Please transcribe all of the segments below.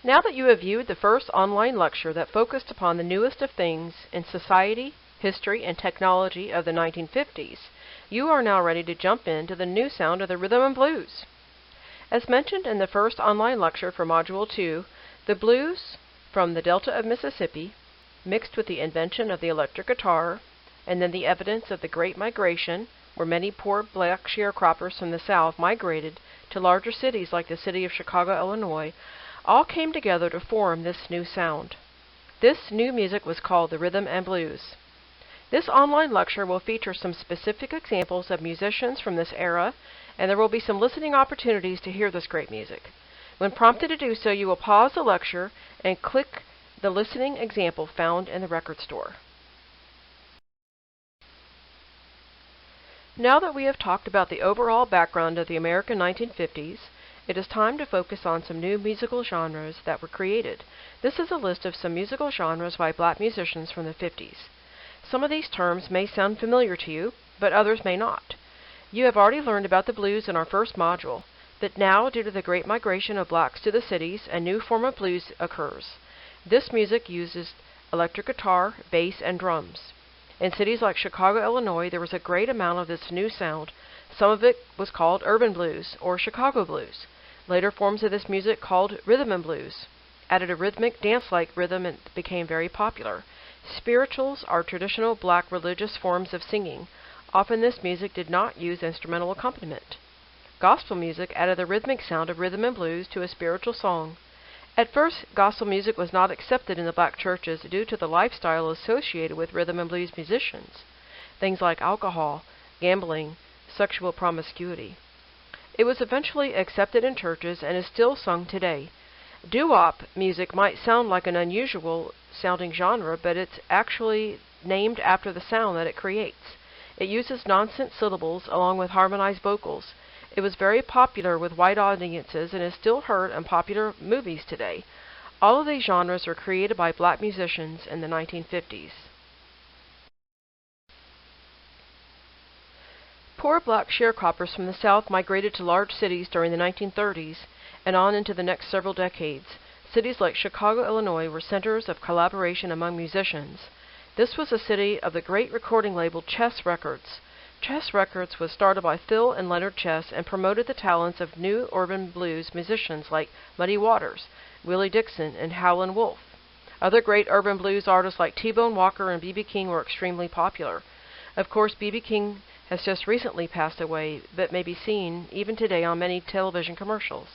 Now that you have viewed the first online lecture that focused upon the newest of things in society, history, and technology of the 1950s, you are now ready to jump into the new sound of the rhythm and blues. As mentioned in the first online lecture for Module 2, the blues from the Delta of Mississippi, mixed with the invention of the electric guitar, and then the evidence of the Great Migration, where many poor black sharecroppers from the South migrated to larger cities like the city of Chicago, Illinois, all came together to form this new sound. This new music was called the rhythm and blues. This online lecture will feature some specific examples of musicians from this era, and there will be some listening opportunities to hear this great music. When prompted to do so, you will pause the lecture and click the listening example found in the record store. Now that we have talked about the overall background of the American 1950s, it is time to focus on some new musical genres that were created. This is a list of some musical genres by black musicians from the 50s. Some of these terms may sound familiar to you, but others may not. You have already learned about the blues in our first module, but now, due to the great migration of blacks to the cities, a new form of blues occurs. This music uses electric guitar, bass, and drums. In cities like Chicago, Illinois, there was a great amount of this new sound. Some of it was called urban blues or Chicago blues. Later forms of this music, called rhythm and blues, added a rhythmic dance-like rhythm and became very popular. Spirituals are traditional black religious forms of singing. Often this music did not use instrumental accompaniment. Gospel music added the rhythmic sound of rhythm and blues to a spiritual song. At first, gospel music was not accepted in the black churches due to the lifestyle associated with rhythm and blues musicians, things like alcohol, gambling, sexual promiscuity. It was eventually accepted in churches and is still sung today. Doo-wop music might sound like an unusual sounding genre, but it's actually named after the sound that it creates. It uses nonsense syllables along with harmonized vocals. It was very popular with white audiences and is still heard in popular movies today. All of these genres were created by black musicians in the 1950s. Poor black sharecroppers from the South migrated to large cities during the 1930s and on into the next several decades. Cities like Chicago, Illinois were centers of collaboration among musicians. This was a city of the great recording label Chess Records. Chess Records was started by Phil and Leonard Chess and promoted the talents of new urban blues musicians like Muddy Waters, Willie Dixon, and Howlin' Wolf. Other great urban blues artists like T-Bone Walker and B.B. King were extremely popular. Of course, B.B. King has just recently passed away, but may be seen even today on many television commercials.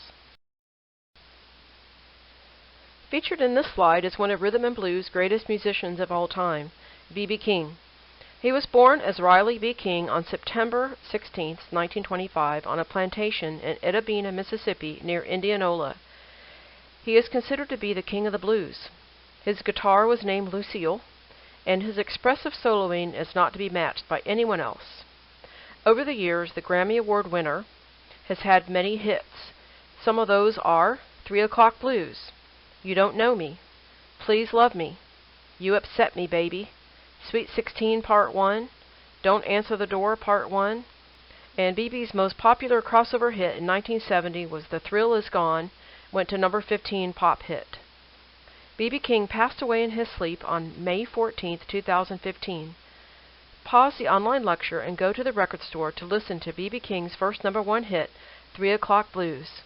Featured in this slide is one of rhythm and blues' greatest musicians of all time, B.B. King. He was born as Riley B. King on September 16, 1925, on a plantation in Itta Bena, Mississippi, near Indianola. He is considered to be the king of the blues. His guitar was named Lucille, and his expressive soloing is not to be matched by anyone else. Over the years, the Grammy Award winner has had many hits. Some of those are 3 O'Clock Blues, You Don't Know Me, Please Love Me, You Upset Me Baby, Sweet 16 Part 1, Don't Answer the Door Part 1, and BB's most popular crossover hit in 1970 was The Thrill Is Gone, went to number 15 pop hit. B.B. King passed away in his sleep on May 14, 2015. Pause the online lecture and go to the record store to listen to B.B. King's first number 1 hit, 3 O'Clock Blues.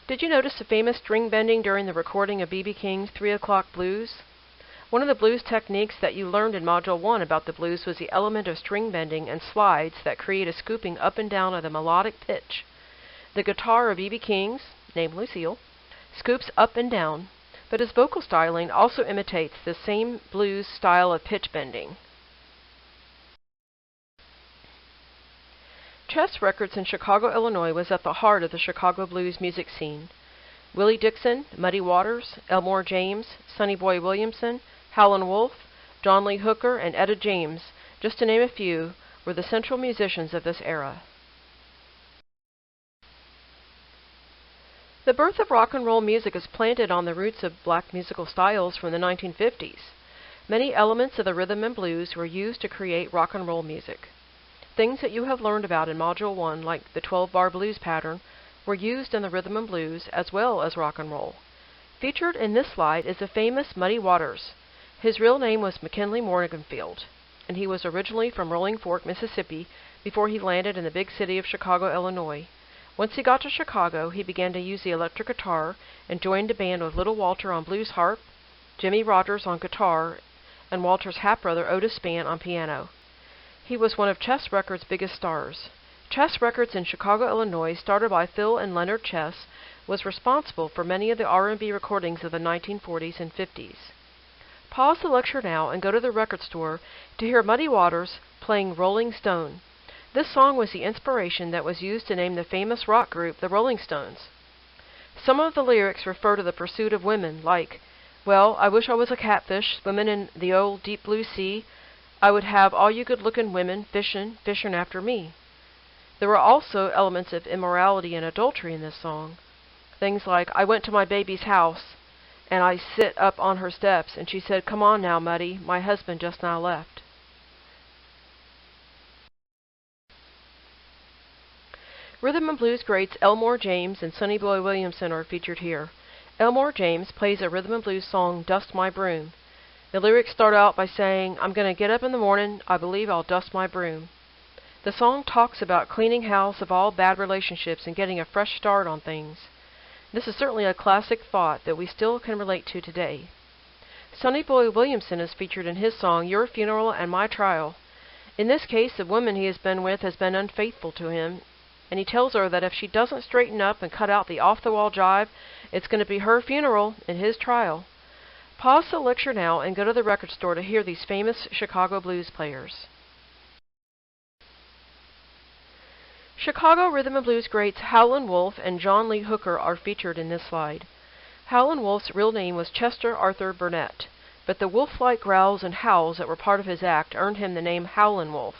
Did you notice the famous string bending during the recording of B.B. King's 3 O'Clock Blues? One of the blues techniques that you learned in Module 1 about the blues was the element of string bending and slides that create a scooping up and down of the melodic pitch. The guitar of B.B. King's, named Lucille, scoops up and down, but his vocal styling also imitates the same blues style of pitch bending. Chess Records in Chicago, Illinois was at the heart of the Chicago blues music scene. Willie Dixon, Muddy Waters, Elmore James, Sonny Boy Williamson, Howlin' Wolf, John Lee Hooker, and Etta James, just to name a few, were the central musicians of this era. The birth of rock and roll music is planted on the roots of black musical styles from the 1950s. Many elements of the rhythm and blues were used to create rock and roll music. Things that you have learned about in Module 1, like the 12-bar blues pattern, were used in the rhythm and blues as well as rock and roll. Featured in this slide is the famous Muddy Waters. His real name was McKinley Morganfield, and he was originally from Rolling Fork, Mississippi, before he landed in the big city of Chicago, Illinois. Once he got to Chicago, he began to use the electric guitar and joined a band with Little Walter on blues harp, Jimmy Rogers on guitar, and Walter's half-brother Otis Spann on piano. He was one of Chess Records' biggest stars. Chess Records in Chicago, Illinois, started by Phil and Leonard Chess, was responsible for many of the R&B recordings of the 1940s and 50s. Pause the lecture now and go to the record store to hear Muddy Waters playing Rolling Stone. This song was the inspiration that was used to name the famous rock group the Rolling Stones. Some of the lyrics refer to the pursuit of women, like, "Well, I wish I was a catfish swimming in the old deep blue sea. I would have all you good-looking women fishin' after me." There were also elements of immorality and adultery in this song. Things like, "I went to my baby's house, and I sit up on her steps, and she said, 'Come on now, Muddy, my husband just now left.'" Rhythm and blues greats Elmore James and Sonny Boy Williamson are featured here. Elmore James plays a rhythm and blues song, "Dust My Broom." The lyrics start out by saying, "I'm going to get up in the morning, I believe I'll dust my broom." The song talks about cleaning house of all bad relationships and getting a fresh start on things. This is certainly a classic thought that we still can relate to today. Sonny Boy Williamson is featured in his song, "Your Funeral and My Trial." In this case, the woman he has been with has been unfaithful to him, and he tells her that if she doesn't straighten up and cut out the off-the-wall jive, it's going to be her funeral and his trial. Pause the lecture now and go to the record store to hear these famous Chicago blues players. Chicago rhythm and blues greats Howlin' Wolf and John Lee Hooker are featured in this slide. Howlin' Wolf's real name was Chester Arthur Burnett, but the wolf-like growls and howls that were part of his act earned him the name Howlin' Wolf.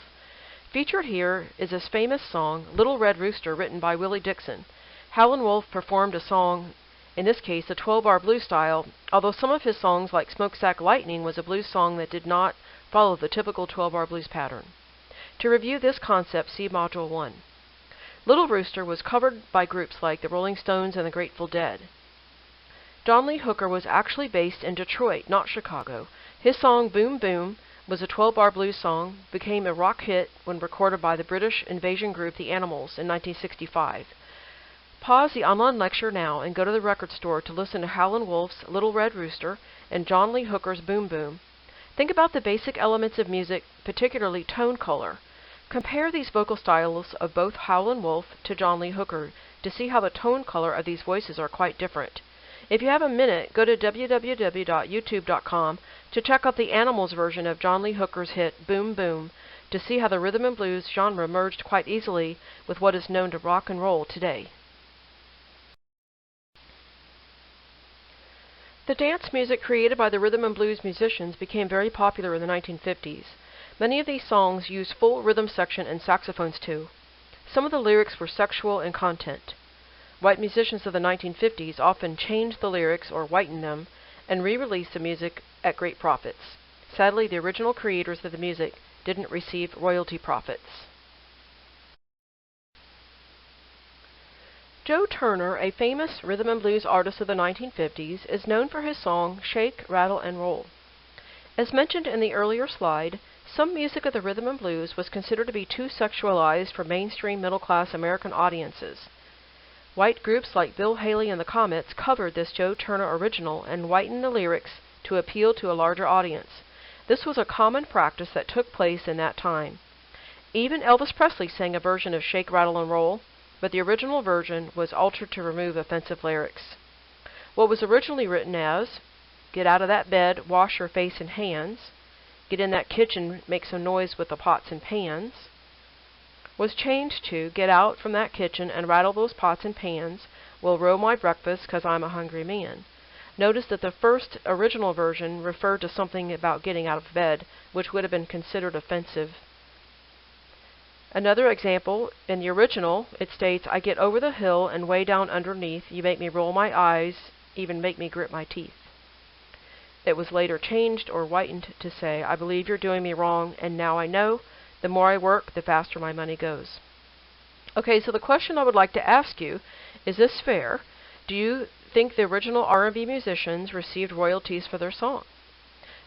Featured here is his famous song, "Little Red Rooster," written by Willie Dixon. Howlin' Wolf performed a song, in this case the 12-bar blues style, although some of his songs, like "Smokestack Lightning," was a blues song that did not follow the typical 12-bar blues pattern. To review this concept, see Module 1. Little Rooster was covered by groups like the Rolling Stones and the Grateful Dead. John Lee Hooker was actually based in Detroit, not Chicago. His song "Boom Boom" was a 12-bar blues song, became a rock hit when recorded by the British invasion group The Animals in 1965. Pause the online lecture now and go to the record store to listen to Howlin' Wolf's "Little Red Rooster" and John Lee Hooker's "Boom Boom." Think about the basic elements of music, particularly tone color. Compare these vocal styles of both Howlin' Wolf to John Lee Hooker to see how the tone color of these voices are quite different. If you have a minute, go to www.youtube.com to check out the Animals version of John Lee Hooker's hit "Boom Boom" to see how the rhythm and blues genre merged quite easily with what is known to rock and roll today. The dance music created by the rhythm and blues musicians became very popular in the 1950s. Many of these songs used full rhythm section and saxophones too. Some of the lyrics were sexual in content. White musicians of the 1950s often changed the lyrics or whitened them and re-released the music at great profits. Sadly, the original creators of the music didn't receive royalty profits. Joe Turner, a famous rhythm and blues artist of the 1950s, is known for his song "Shake, Rattle, and Roll." As mentioned in the earlier slide, some music of the rhythm and blues was considered to be too sexualized for mainstream middle-class American audiences. White groups like Bill Haley and the Comets covered this Joe Turner original and whitened the lyrics to appeal to a larger audience. This was a common practice that took place in that time. Even Elvis Presley sang a version of "Shake, Rattle, and Roll," but the original version was altered to remove offensive lyrics. What was originally written as, "Get out of that bed, wash your face and hands," "Get in that kitchen, make some noise with the pots and pans," was changed to "Get out from that kitchen and rattle those pots and pans, we'll roll my breakfast 'cause I'm a hungry man." Notice that the first original version referred to something about getting out of bed, which would have been considered offensive. Another example, in the original, it states, "I get over the hill and way down underneath, you make me roll my eyes, even make me grit my teeth." It was later changed or whitened to say, "I believe you're doing me wrong, and now I know, the more I work, the faster my money goes." Okay, so the question I would like to ask you, is this fair? Do you think the original R&B musicians received royalties for their song?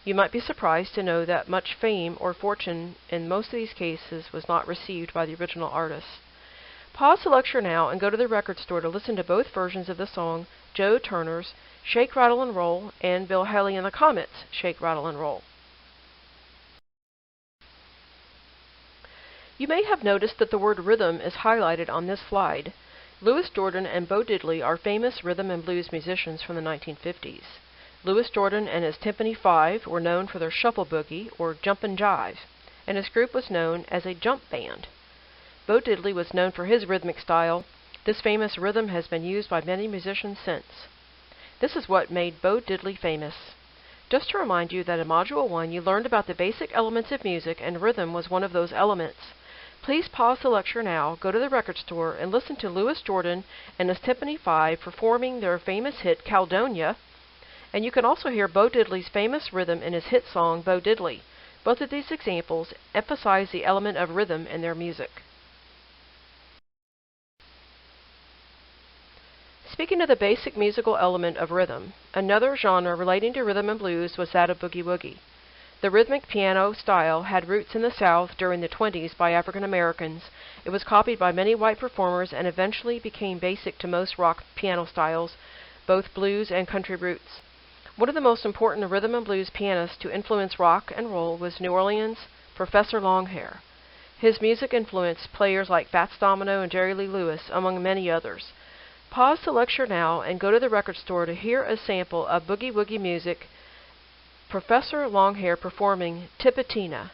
You might be surprised to know that much fame or fortune in most of these cases was not received by the original artists. Pause the lecture now and go to the record store to listen to both versions of the song, Joe Turner's Shake, Rattle, and Roll and Bill Haley and the Comets' Shake, Rattle, and Roll. You may have noticed that the word rhythm is highlighted on this slide. Louis Jordan and Bo Diddley are famous rhythm and blues musicians from the 1950s. Louis Jordan and his Timpani Five were known for their shuffle boogie, or jump and jive, and his group was known as a jump band. Bo Diddley was known for his rhythmic style. This famous rhythm has been used by many musicians since. This is what made Bo Diddley famous. Just to remind you that in Module 1 you learned about the basic elements of music, and rhythm was one of those elements. Please pause the lecture now, go to the record store, and listen to Louis Jordan and his Timpani Five performing their famous hit Caledonia, and you can also hear Bo Diddley's famous rhythm in his hit song Bo Diddley. Both of these examples emphasize the element of rhythm in their music. Speaking of the basic musical element of rhythm, another genre relating to rhythm and blues was that of boogie woogie. The rhythmic piano style had roots in the South during the 20s by African Americans. It was copied by many white performers and eventually became basic to most rock piano styles, both blues and country roots. One of the most important rhythm and blues pianists to influence rock and roll was New Orleans' Professor Longhair. His music influenced players like Fats Domino and Jerry Lee Lewis, among many others. Pause the lecture now and go to the record store to hear a sample of boogie woogie music, Professor Longhair performing Tipitina.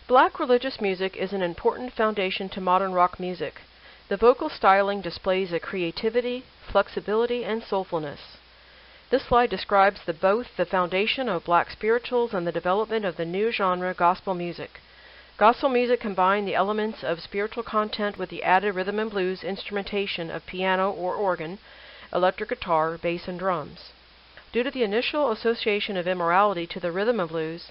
Black religious music is an important foundation to modern rock music. The vocal styling displays a creativity, flexibility, and soulfulness. This slide describes both the foundation of black spirituals and the development of the new genre gospel music. Gospel music combined the elements of spiritual content with the added rhythm and blues instrumentation of piano or organ, electric guitar, bass, and drums. Due to the initial association of immorality to the rhythm and blues,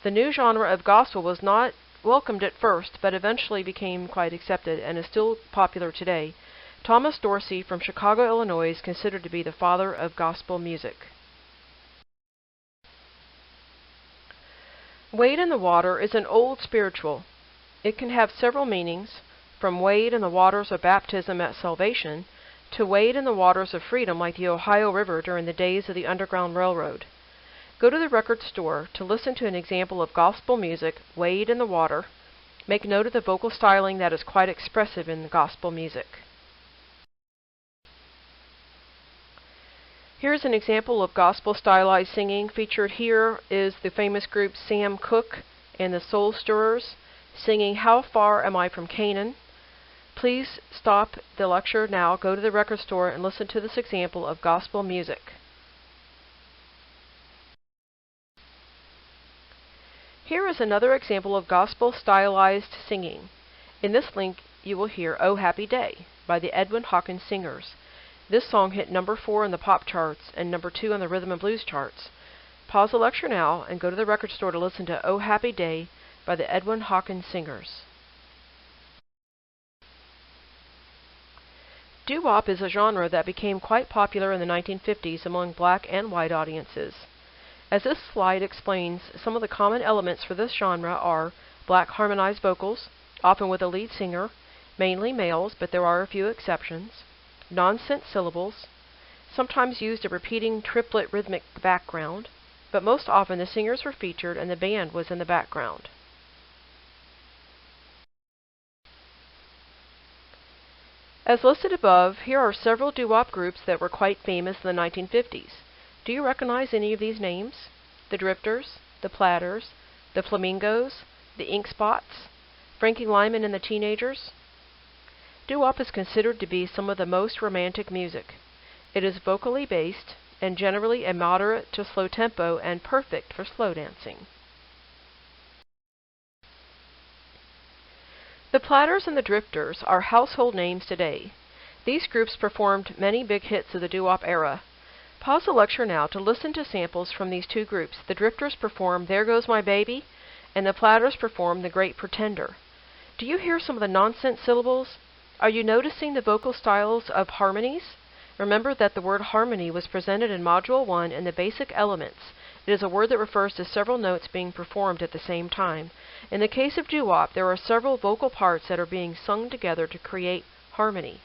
the new genre of gospel was not welcomed at first, but eventually became quite accepted and is still popular today. Thomas Dorsey from Chicago, Illinois, is considered to be the father of gospel music. Wade in the Water is an old spiritual. It can have several meanings, from wade in the waters of baptism at salvation, to wade in the waters of freedom like the Ohio River during the days of the Underground Railroad. Go to the record store to listen to an example of gospel music, Wade in the Water. Make note of the vocal styling that is quite expressive in the gospel music. Here's an example of gospel stylized singing. Featured here is the famous group Sam Cooke and the Soul Stirrers singing How Far Am I From Canaan? Please stop the lecture now, go to the record store, and listen to this example of gospel music. Here is another example of gospel stylized singing. In this link you will hear Oh Happy Day by the Edwin Hawkins Singers. This song hit number 4 in the pop charts and number 2 on the rhythm and blues charts. Pause the lecture now and go to the record store to listen to Oh Happy Day by the Edwin Hawkins Singers. Doo-wop is a genre that became quite popular in the 1950s among black and white audiences. As this slide explains, some of the common elements for this genre are black harmonized vocals, often with a lead singer, mainly males, but there are a few exceptions, nonsense syllables, sometimes used a repeating triplet rhythmic background, but most often the singers were featured and the band was in the background. As listed above, here are several doo-wop groups that were quite famous in the 1950s. Do you recognize any of these names? The Drifters, The Platters, The Flamingos, The Ink Spots, Frankie, Lymon and the Teenagers? Doo-wop is considered to be some of the most romantic music. It is vocally based and generally a moderate to slow tempo and perfect for slow dancing. The Platters and the Drifters are household names today. These groups performed many big hits of the doo-wop era. Pause the lecture now to listen to samples from these two groups. The Drifters perform There Goes My Baby, and the Platters performed The Great Pretender. Do you hear some of the nonsense syllables? Are you noticing the vocal styles of harmonies? Remember that the word harmony was presented in Module 1 in the basic elements. It is a word that refers to several notes being performed at the same time. In the case of doo-wop, there are several vocal parts that are being sung together to create harmony.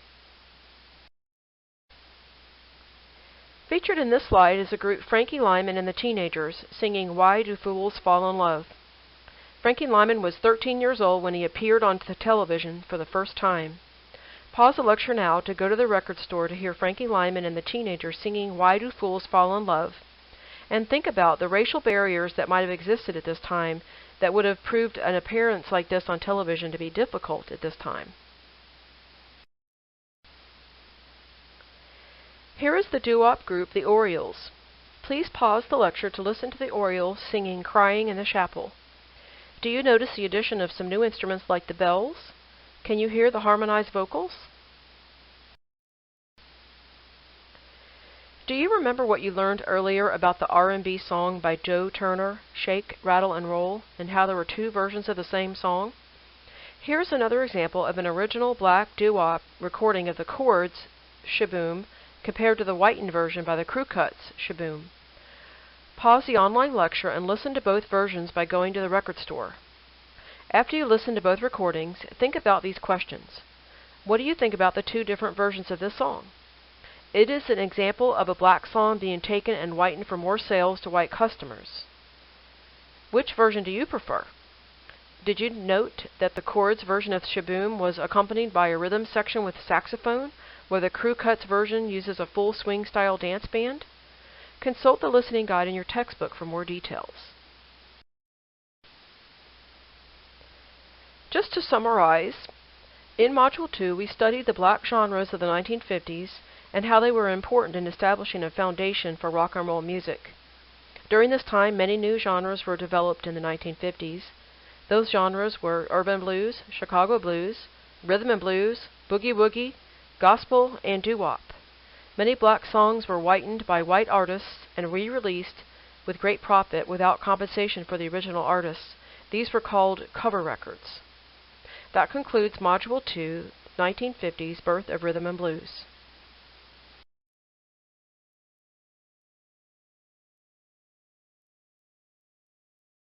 Featured in this slide is the group Frankie, Lymon and the Teenagers singing Why Do Fools Fall in Love? Frankie Lymon was 13 years old when he appeared on the television for the first time. Pause the lecture now to go to the record store to hear Frankie Lymon and the Teenagers singing Why Do Fools Fall in Love? And think about the racial barriers that might have existed at this time that would have proved an appearance like this on television to be difficult at this time. Here is the doo-wop group, the Orioles. Please pause the lecture to listen to the Orioles singing Crying in the Chapel. Do you notice the addition of some new instruments like the bells? Can you hear the harmonized vocals? Do you remember what you learned earlier about the R&B song by Joe Turner, Shake, Rattle, and Roll, and how there were two versions of the same song? Here's another example of an original black doo-wop recording of the Chords, Shaboom, compared to the whitened version by the Crew Cuts, Shaboom. Pause the online lecture and listen to both versions by going to the record store. After you listen to both recordings, think about these questions. What do you think about the two different versions of this song? It is an example of a black song being taken and whitened for more sales to white customers. Which version do you prefer? Did you note that the Chords version of Shaboom was accompanied by a rhythm section with saxophone, where the Crew Cuts version uses a full swing-style dance band? Consult the listening guide in your textbook for more details. Just to summarize, in Module 2 we studied the black genres of the 1950s and how they were important in establishing a foundation for rock and roll music. During this time, many new genres were developed in the 1950s. Those genres were urban blues, Chicago blues, rhythm and blues, boogie woogie, gospel, and doo-wop. Many black songs were whitened by white artists and re-released with great profit without compensation for the original artists. These were called cover records. That concludes Module 2, 1950s, Birth of Rhythm and Blues.